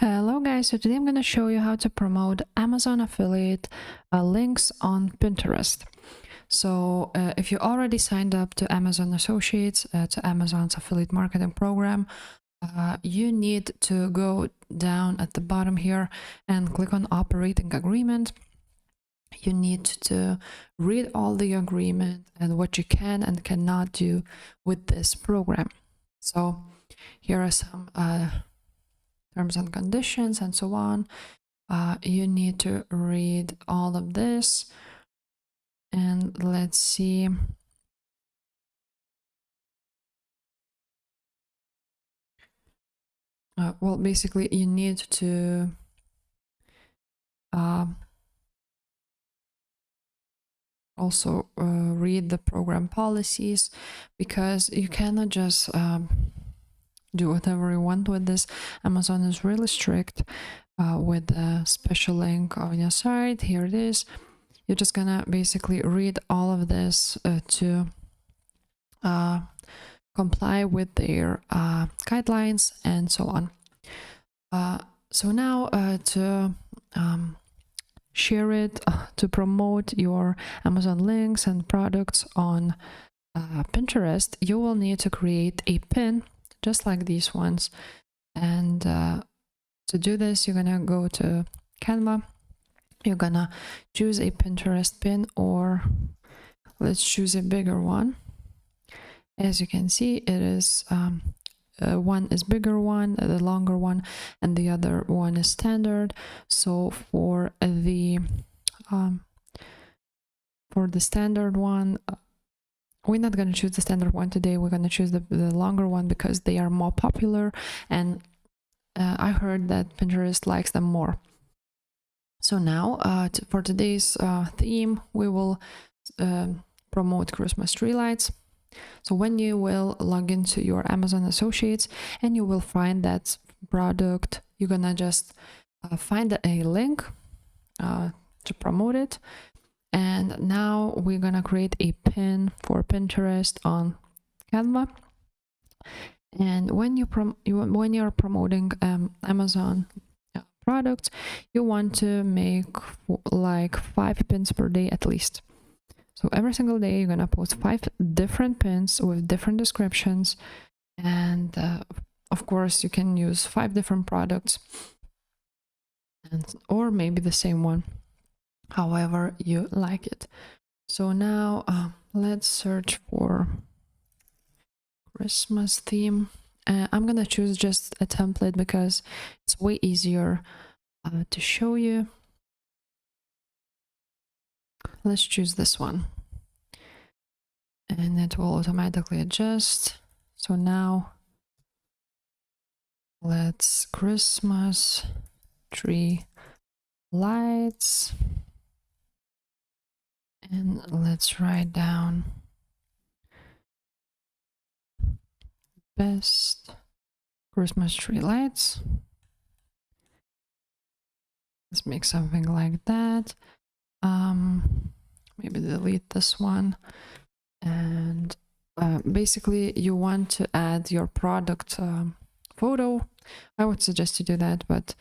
Hello guys, so today I'm going to show you how to promote Amazon affiliate links on Pinterest. So if you already signed up to Amazon Associates, to Amazon's affiliate marketing program, you need to go down at the bottom here and click on operating agreement. You need to read all the agreement and what you can and cannot do with this program. So here are some terms and conditions and so on. You need to read all of this, and let's see. Well, basically you need to also read the program policies, because you cannot just do whatever you want with this. Amazon is really strict with a special link on your site. Here it is. You're just gonna basically read all of this to comply with their guidelines and so on. So now to share it, to promote your Amazon links and products on Pinterest, you will need to create a pin just like these ones. And to do this, you're gonna go to Canva. You're gonna choose a Pinterest pin, or let's choose a bigger one. As you can see, it is one is bigger one, the longer one, and the other one is standard. So for the standard one, we're not going to choose the standard one today. We're going to choose the longer one because they are more popular, and I heard that Pinterest likes them more. So now for today's theme, we will promote Christmas tree lights. So when you will log into your Amazon Associates and you will find that product, you're gonna just find a link to promote it. And now we're gonna create a pin for Pinterest on Canva. And when you're promoting Amazon products, you want to make like 5 pins per day at least. So every single day you're gonna post 5 different pins with different descriptions, and of course you can use 5 different products, or maybe the same one, however you like it. So now let's search for Christmas theme. I'm gonna choose just a template because it's way easier to show you. Let's choose this one, and it will automatically adjust. So now let's Christmas tree lights, and let's write down best Christmas tree lights. Let's make something like that. Maybe delete this one. And basically you want to add your product photo. I would suggest you do that, but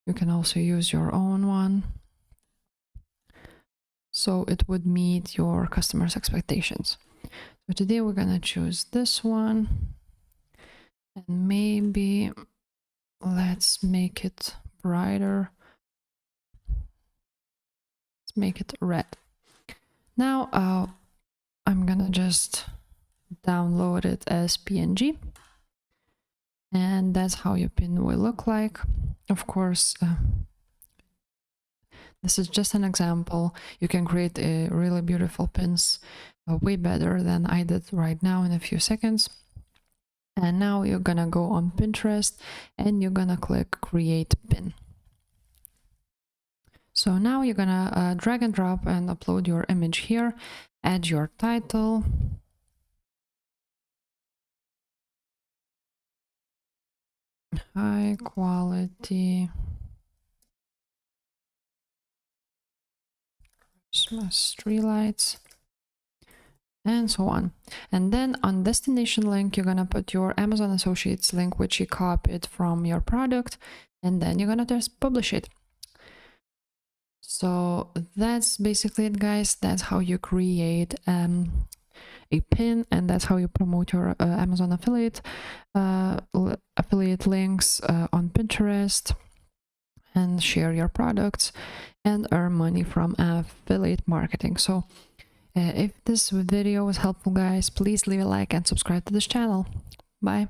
you can also use your own one, so it would meet your customers' expectations. So today we're gonna choose this one, and maybe let's make it brighter. Let's make it red. Now I'm gonna just download it as PNG, and that's how your pin will look like. Of course, this is just an example. You can create a really beautiful pins way better than I did right now in a few seconds. And now you're gonna go on Pinterest and you're gonna click create pin. So now you're gonna drag and drop and upload your image here, add your title, high quality Christmas tree lights, and so on. And then on destination link, you're gonna put your Amazon Associates link, which you copied from your product, and then you're gonna just publish it. So that's basically it, guys. That's how you create a pin, and that's how you promote your Amazon affiliate links on Pinterest, and share your products and earn money from affiliate marketing. So if this video was helpful, guys, please leave a like and subscribe to this channel. Bye.